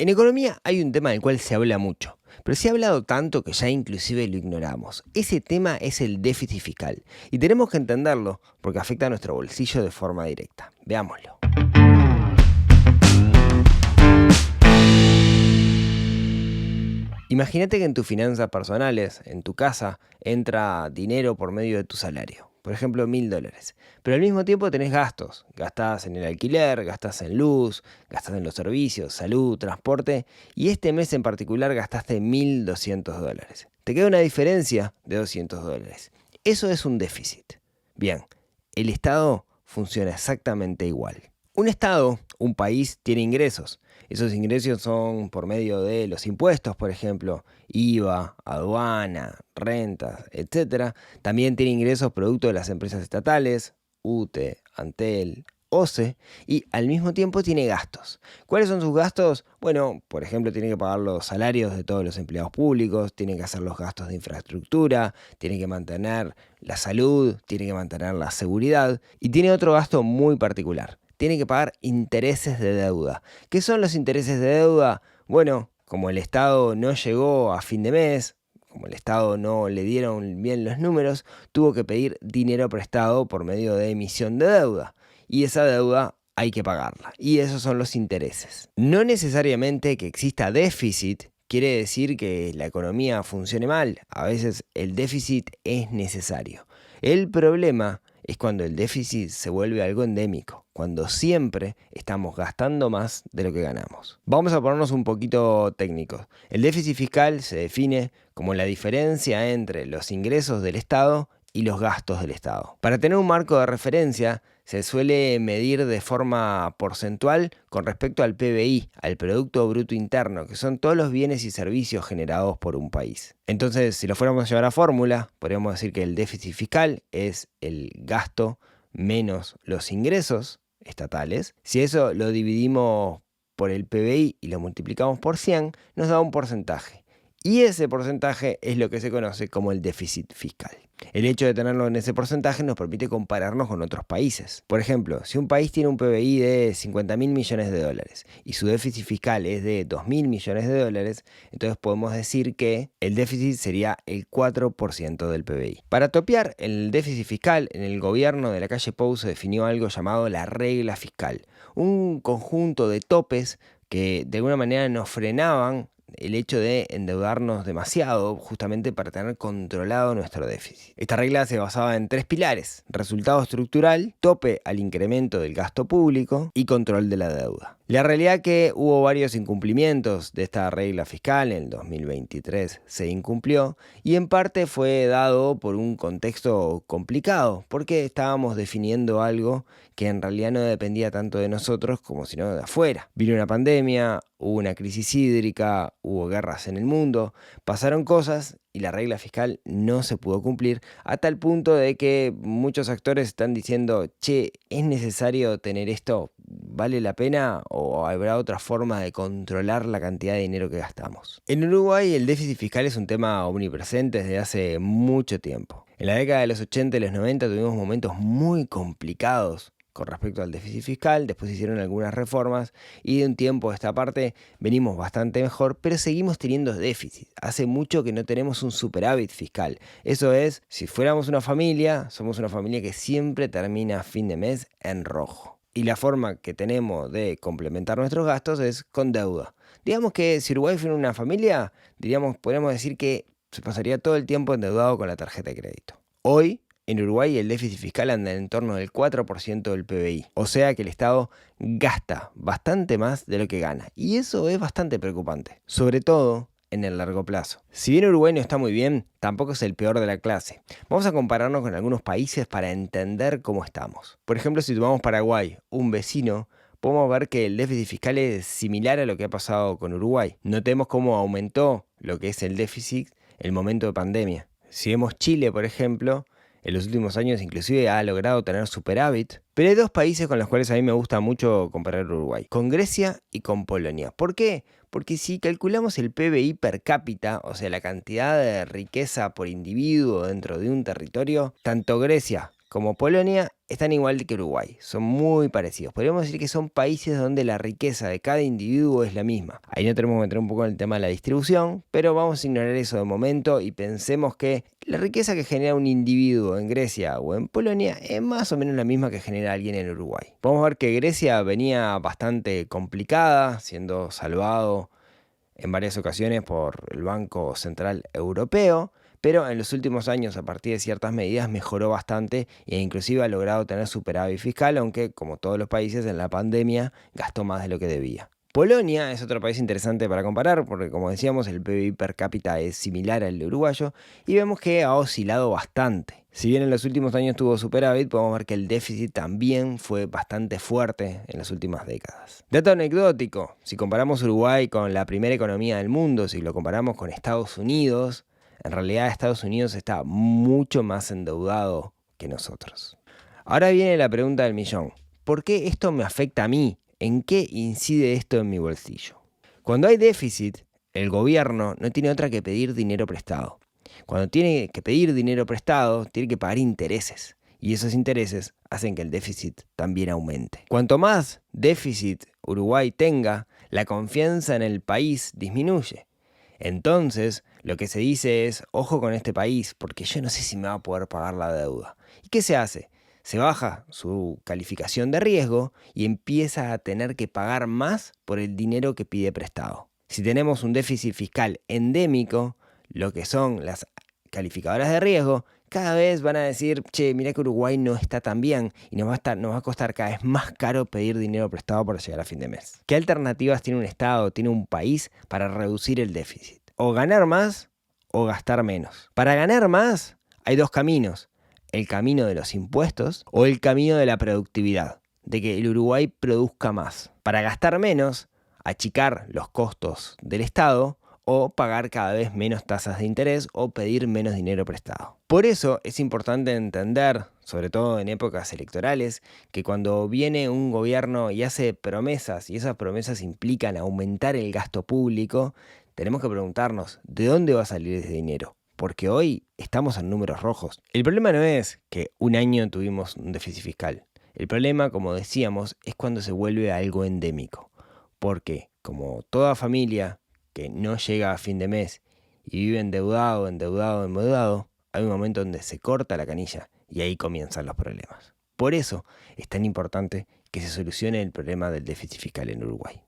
En economía hay un tema del cual se habla mucho, pero se ha hablado tanto que ya inclusive lo ignoramos. Ese tema es el déficit fiscal y tenemos que entenderlo porque afecta a nuestro bolsillo de forma directa. Veámoslo. Imagínate que en tus finanzas personales, en tu casa, entra dinero por medio de tu salario. Por ejemplo, $1000. Pero al mismo tiempo tenés gastos. Gastás en el alquiler, gastás en luz, gastás en los servicios, salud, transporte. Y este mes en particular gastaste $1200. Te queda una diferencia de $200. Eso es un déficit. Bien, el Estado funciona exactamente igual. Un Estado, un país, tiene ingresos. Esos ingresos son por medio de los impuestos, por ejemplo, IVA, aduana, rentas, etc. También tiene ingresos producto de las empresas estatales, UTE, Antel, OCE, y al mismo tiempo tiene gastos. ¿Cuáles son sus gastos? Bueno, por ejemplo, tiene que pagar los salarios de todos los empleados públicos, tiene que hacer los gastos de infraestructura, tiene que mantener la salud, tiene que mantener la seguridad, y tiene otro gasto muy particular. Tiene que pagar intereses de deuda. ¿Qué son los intereses de deuda? Bueno, como el Estado no llegó a fin de mes, como el Estado no le dieron bien los números, tuvo que pedir dinero prestado por medio de emisión de deuda. Y esa deuda hay que pagarla. Y esos son los intereses. No necesariamente que exista déficit quiere decir que la economía funcione mal. A veces el déficit es necesario. El problema es cuando el déficit se vuelve algo endémico, cuando siempre estamos gastando más de lo que ganamos. Vamos a ponernos un poquito técnicos. El déficit fiscal se define como la diferencia entre los ingresos del Estado y los gastos del Estado. Para tener un marco de referencia, se suele medir de forma porcentual con respecto al PBI, al Producto Bruto Interno, que son todos los bienes y servicios generados por un país. Entonces, si lo fuéramos a llevar a fórmula, podríamos decir que el déficit fiscal es el gasto menos los ingresos estatales. Si eso lo dividimos por el PBI y lo multiplicamos por 100, nos da un porcentaje. Y ese porcentaje es lo que se conoce como el déficit fiscal. El hecho de tenerlo en ese porcentaje nos permite compararnos con otros países. Por ejemplo, si un país tiene un PBI de 50.000 millones de dólares y su déficit fiscal es de 2.000 millones de dólares, entonces podemos decir que el déficit sería el 4% del PBI. Para topear el déficit fiscal, en el gobierno de la calle Pou se definió algo llamado la regla fiscal, un conjunto de topes que de alguna manera nos frenaban el hecho de endeudarnos demasiado justamente para tener controlado nuestro déficit. Esta regla se basaba en 3 pilares: resultado estructural, tope al incremento del gasto público y control de la deuda. La realidad es que hubo varios incumplimientos de esta regla fiscal. En el 2023 se incumplió y en parte fue dado por un contexto complicado, porque estábamos definiendo algo que en realidad no dependía tanto de nosotros como sino de afuera. Vino una pandemia, hubo una crisis hídrica, hubo guerras en el mundo, pasaron cosas y la regla fiscal no se pudo cumplir, a tal punto de que muchos actores están diciendo: che, ¿es necesario tener esto? ¿Vale la pena o habrá otra forma de controlar la cantidad de dinero que gastamos? En Uruguay el déficit fiscal es un tema omnipresente desde hace mucho tiempo. En la década de los 80 y los 90 tuvimos momentos muy complicados con respecto al déficit fiscal, después se hicieron algunas reformas y de un tiempo a esta parte venimos bastante mejor, pero seguimos teniendo déficit. Hace mucho que no tenemos un superávit fiscal. Eso es, si fuéramos una familia, somos una familia que siempre termina a fin de mes en rojo. Y la forma que tenemos de complementar nuestros gastos es con deuda. Digamos que si Uruguay fuera una familia, podríamos decir que se pasaría todo el tiempo endeudado con la tarjeta de crédito. Hoy, en Uruguay el déficit fiscal anda en torno del 4% del PBI, o sea que el Estado gasta bastante más de lo que gana, y eso es bastante preocupante, sobre todo en el largo plazo. Si bien Uruguay no está muy bien, tampoco es el peor de la clase. Vamos a compararnos con algunos países para entender cómo estamos. Por ejemplo, si tomamos Paraguay, un vecino, podemos ver que el déficit fiscal es similar a lo que ha pasado con Uruguay. Notemos cómo aumentó lo que es el déficit en el momento de pandemia. Si vemos Chile, por ejemplo, en los últimos años inclusive ha logrado tener superávit. Pero hay 2 países con los cuales a mí me gusta mucho comparar Uruguay: con Grecia y con Polonia. ¿Por qué? Porque si calculamos el PBI per cápita, o sea la cantidad de riqueza por individuo dentro de un territorio, tanto Grecia como Polonia, están igual que Uruguay, son muy parecidos. Podríamos decir que son países donde la riqueza de cada individuo es la misma. Ahí no tenemos que meter un poco en el tema de la distribución, pero vamos a ignorar eso de momento y pensemos que la riqueza que genera un individuo en Grecia o en Polonia es más o menos la misma que genera alguien en Uruguay. Podemos ver que Grecia venía bastante complicada, siendo salvado en varias ocasiones por el Banco Central Europeo, pero en los últimos años, a partir de ciertas medidas, mejoró bastante e inclusive ha logrado tener superávit fiscal, aunque, como todos los países, en la pandemia gastó más de lo que debía. Polonia es otro país interesante para comparar, porque como decíamos, el PBI per cápita es similar al uruguayo, y vemos que ha oscilado bastante. Si bien en los últimos años tuvo superávit, podemos ver que el déficit también fue bastante fuerte en las últimas décadas. Dato anecdótico, si comparamos Uruguay con la primera economía del mundo, si lo comparamos con Estados Unidos, en realidad Estados Unidos está mucho más endeudado que nosotros. Ahora viene la pregunta del millón. ¿Por qué esto me afecta a mí? ¿En qué incide esto en mi bolsillo? Cuando hay déficit, el gobierno no tiene otra que pedir dinero prestado. Cuando tiene que pedir dinero prestado, tiene que pagar intereses. Y esos intereses hacen que el déficit también aumente. Cuanto más déficit Uruguay tenga, la confianza en el país disminuye. Entonces, lo que se dice es, ojo con este país, porque yo no sé si me va a poder pagar la deuda. ¿Y qué se hace? Se baja su calificación de riesgo y empieza a tener que pagar más por el dinero que pide prestado. Si tenemos un déficit fiscal endémico, lo que son las calificadoras de riesgo, cada vez van a decir, che, mirá que Uruguay no está tan bien y nos va a costar cada vez más caro pedir dinero prestado para llegar a fin de mes. ¿Qué alternativas tiene un Estado, tiene un país para reducir el déficit? O ganar más o gastar menos. Para ganar más hay dos caminos. El camino de los impuestos o el camino de la productividad, de que el Uruguay produzca más. Para gastar menos, achicar los costos del Estado o pagar cada vez menos tasas de interés o pedir menos dinero prestado. Por eso es importante entender, sobre todo en épocas electorales, que cuando viene un gobierno y hace promesas y esas promesas implican aumentar el gasto público, tenemos que preguntarnos, ¿de dónde va a salir ese dinero? Porque hoy estamos en números rojos. El problema no es que un año tuvimos un déficit fiscal. El problema, como decíamos, es cuando se vuelve algo endémico. Porque, como toda familia que no llega a fin de mes y vive endeudado, hay un momento donde se corta la canilla y ahí comienzan los problemas. Por eso es tan importante que se solucione el problema del déficit fiscal en Uruguay.